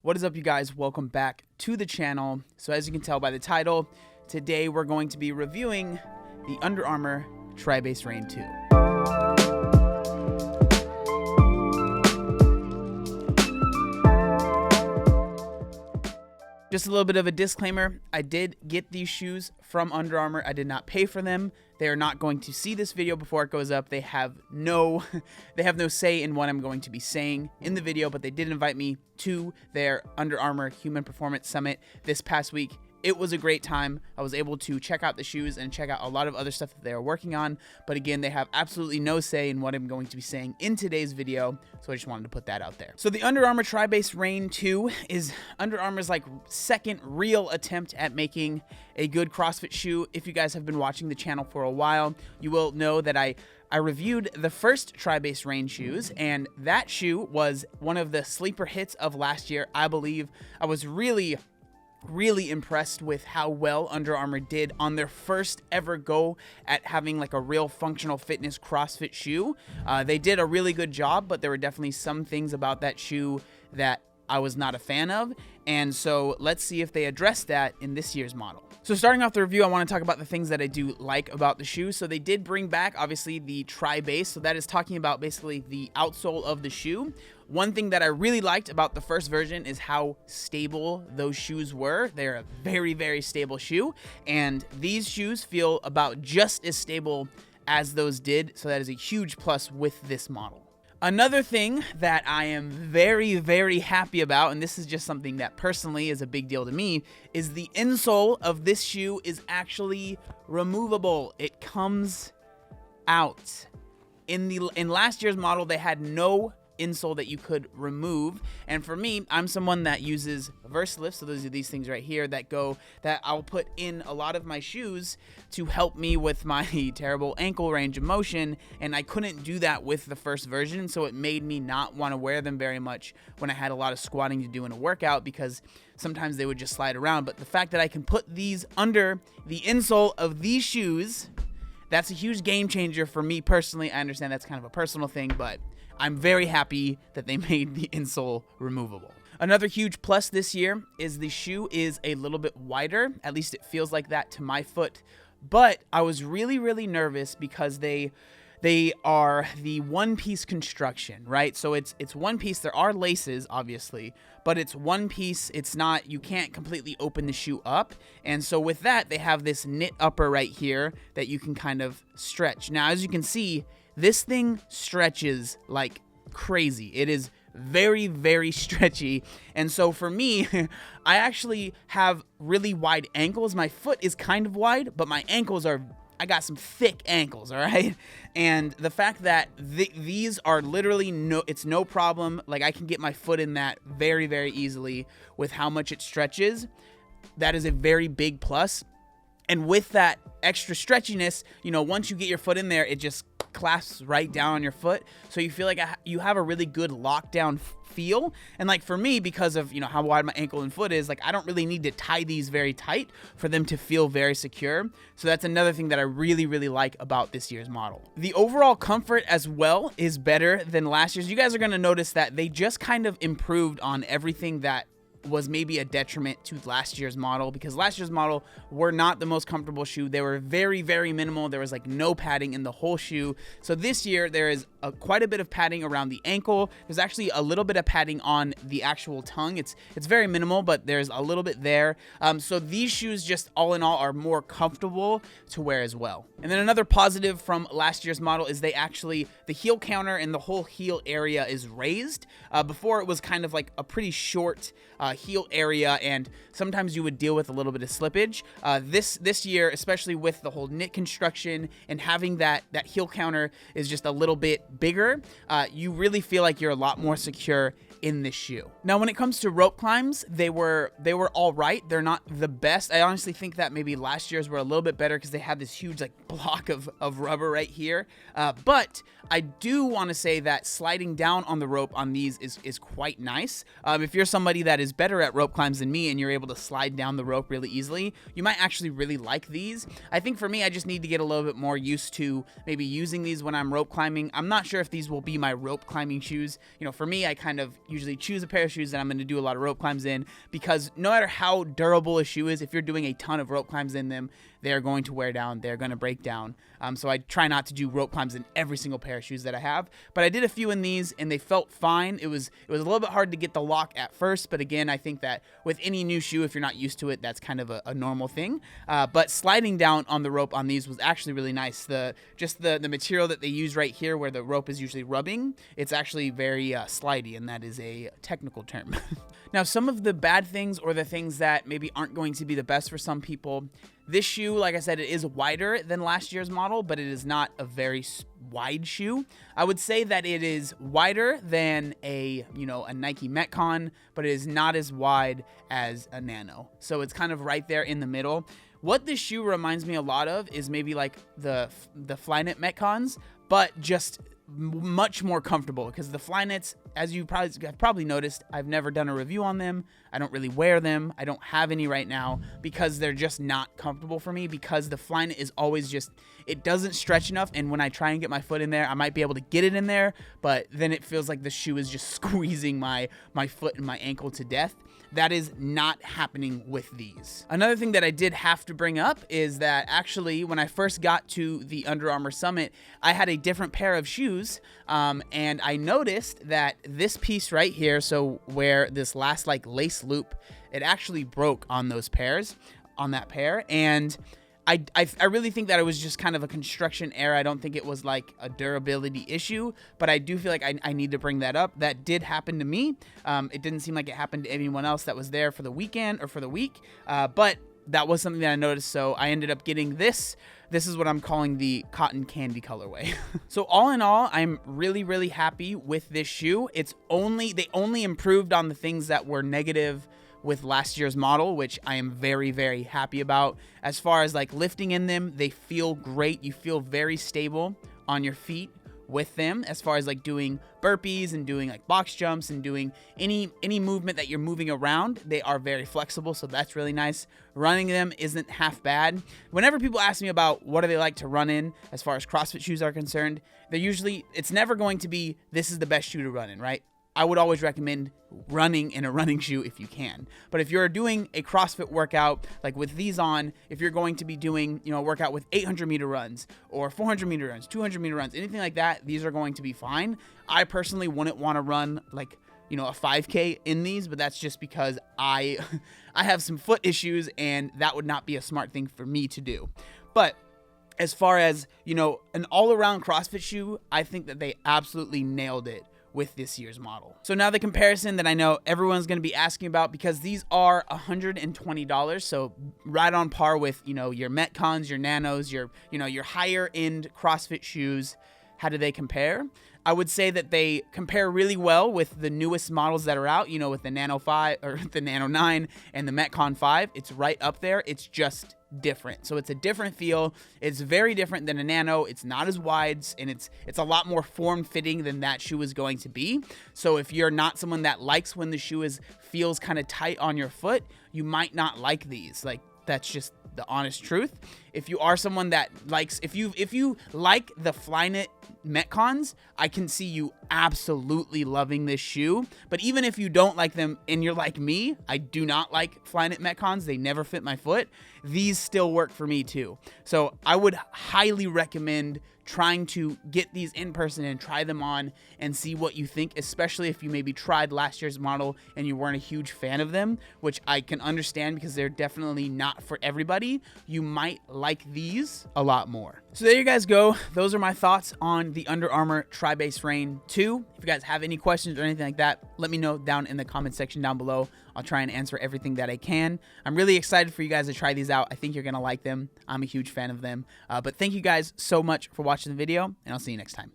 What is up, you guys? Welcome back to the channel. So as you can tell by the title, today we're going to be reviewing the Under Armour TriBase Rain 2. Just a little bit of a disclaimer, I did get these shoes from Under Armour. I did not pay for them. They are not going to see this video before it goes up. They have no say in what I'm going to be saying in the video, but they did invite me to their Under Armour Human Performance Summit this past week. It was a great time. I was able to check out the shoes and check out a lot of other stuff that they are working on. But again, they have absolutely no say in what I'm going to be saying in today's video. So I just wanted to put that out there. So the Under Armour TriBase Rain 2 is Under Armour's second real attempt at making a good CrossFit shoe. If you guys have been watching the channel for a while, you will know that I reviewed the first TriBase Rain shoes, and that shoe was one of the sleeper hits of last year. I believe I was really impressed with how well Under Armour did on their first ever go at having a real functional fitness CrossFit shoe. They did a really good job, but there were definitely some things about that shoe that I was not a fan of, and so let's see if they address that in this year's model. So starting off the review, I want to talk about the things that I do like about the shoe. So they did bring back, obviously, the TriBase. So that is talking about basically the outsole of the shoe. One thing that I really liked about the first version is how stable those shoes were. They're a very, very stable shoe, and these shoes feel about just as stable as those did. So that is a huge plus with this model. Another thing that I am very, very happy about, and this is just something that personally is a big deal to me, is the insole of this shoe is actually removable. It comes out. In last year's model, they had no insole that you could remove, and for me, I'm someone that uses VersaLift, so those are these things right here that I'll put in a lot of my shoes to help me with my terrible ankle range of motion, and I couldn't do that with the first version, so it made me not want to wear them very much when I had a lot of squatting to do in a workout, because sometimes they would just slide around. But the fact that I can put these under the insole of these shoes, that's a huge game changer for me personally. I understand that's kind of a personal thing, but I'm very happy that they made the insole removable. Another huge plus this year is the shoe is a little bit wider. At least it feels like that to my foot. But I was really nervous because they are the one-piece construction, right? So it's one piece. There are laces, obviously, but it's one piece. It's not, you can't completely open the shoe up. And so with that, they have this knit upper right here that you can kind of stretch. Now, as you can see, this thing stretches like crazy. It is very stretchy. And so for me, I actually have really wide ankles. My foot is kind of wide, but my ankles I got some thick ankles, all right? And the fact that these are literally it's no problem. I can get my foot in that very easily with how much it stretches. That is a very big plus. And with that extra stretchiness, once you get your foot in there, it just clasps right down on your foot. So you feel like you have a really good lockdown feel. And for me, because of, how wide my ankle and foot is, I don't really need to tie these very tight for them to feel very secure. So that's another thing that I really like about this year's model. The overall comfort as well is better than last year's. You guys are going to notice that they just kind of improved on everything that was maybe a detriment to last year's model, because last year's model were not the most comfortable shoe. They were very minimal. There was no padding in the whole shoe. So this year there is quite a bit of padding around the ankle. There's actually a little bit of padding on the actual tongue. It's very minimal, but there's a little bit there. So these shoes just all in all are more comfortable to wear as well. And then another positive from last year's model is the heel counter and the whole heel area is raised. Before it was kind of a pretty short heel area, and sometimes you would deal with a little bit of slippage. This year, especially with the whole knit construction and having that heel counter is just a little bit bigger, you really feel like you're a lot more secure in this shoe. Now, when it comes to rope climbs, they were all right. They're not the best. I honestly think that maybe last year's were a little bit better because they had this huge block of rubber right here. But I do want to say that sliding down on the rope on these is quite nice. If you're somebody that is better at rope climbs than me and you're able to slide down the rope really easily, you might actually really like these. I think for me, I just need to get a little bit more used to maybe using these when I'm rope climbing. I'm not sure if these will be my rope climbing shoes. For me, I kind of usually choose a pair of shoes that I'm going to do a lot of rope climbs in, because no matter how durable a shoe is, if you're doing a ton of rope climbs in them, they're going to wear down, they're going to break down. So I try not to do rope climbs in every single pair of shoes that I have, but I did a few in these and they felt fine. It was a little bit hard to get the lock at first, but again, I think that with any new shoe, if you're not used to it, that's kind of a normal thing. But sliding down on the rope on these was actually really nice. The material that they use right here where the rope is usually rubbing, it's actually very slidey, and that is a technical term. Now, some of the bad things, or the things that maybe aren't going to be the best for some people, this shoe, like I said, it is wider than last year's model, but it is not a very wide shoe. I would say that it is wider than a Nike Metcon, but it is not as wide as a Nano. So it's kind of right there in the middle. What this shoe reminds me a lot of is maybe like the Flyknit Metcons, but just much more comfortable, because the Flyknits, as you have probably noticed, I've never done a review on them. I don't really wear them. I don't have any right now because they're just not comfortable for me, because the Flyknit is always just, it doesn't stretch enough, and when I try and get my foot in there, I might be able to get it in there, but then it feels like the shoe is just squeezing my foot and my ankle to death. That is not happening with these. Another thing that I did have to bring up is that actually when I first got to the Under Armour Summit, I had a different pair of shoes, and I noticed that this piece right here, so where this last like lace loop, it actually broke on those pairs, on that pair, and I really think that it was just kind of a construction error. I don't think it was like a durability issue, but I do feel like I need to bring that up. That did happen to me. It didn't seem like it happened to anyone else that was there for the weekend or for the week, but that was something that I noticed, so I ended up getting this. This is what I'm calling the cotton candy colorway. So all in all, I'm really, really happy with this shoe. They only improved on the things that were negative with last year's model, which I am very, very happy about. As far as like lifting in them, they feel great. You feel very stable on your feet with them, as far as like doing burpees and doing like box jumps and doing any movement that you're moving around. They are very flexible, so that's really nice. Running them isn't half bad. Whenever people ask me about what do they like to run in as far as CrossFit shoes are concerned, it's never going to be this is the best shoe to run in, right? I would always recommend running in a running shoe if you can. But if you're doing a CrossFit workout, like with these on, if you're going to be doing, a workout with 800-meter runs or 400-meter runs, 200-meter runs, anything like that, these are going to be fine. I personally wouldn't want to run like, a 5K in these, but that's just because I have some foot issues, and that would not be a smart thing for me to do. But as far as, an all-around CrossFit shoe, I think that they absolutely nailed it with this year's model. So now the comparison that I know everyone's going to be asking about, because these are $120, so right on par with, your Metcons, your Nanos, your higher end CrossFit shoes. How do they compare? I would say that they compare really well with the newest models that are out, with the Nano 5 or the Nano 9 and the Metcon 5. It's right up there. It's just different. So it's a different feel. It's very different than a Nano. It's not as wide, and it's a lot more form-fitting than that shoe is going to be. So if you're not someone that likes when the shoe feels kind of tight on your foot, you might not like these. Like, that's just the honest truth. If you are someone that likes, if you like the Flyknit Metcons, I can see you absolutely loving this shoe. But even if you don't like them and you're like me, I do not like Flyknit Metcons. They never fit my foot. These still work for me too. So I would highly recommend trying to get these in person and try them on and see what you think, especially if you maybe tried last year's model and you weren't a huge fan of them, which I can understand because they're definitely not for everybody. You might like these a lot more. So there you guys go. Those are my thoughts on the Under Armour TriBase Rain 2. If you guys have any questions or anything like that, let me know down in the comment section down below. I'll try and answer everything that I can. I'm really excited for you guys to try these out. I think you're going to like them. I'm a huge fan of them. But thank you guys so much for watching the video, and I'll see you next time.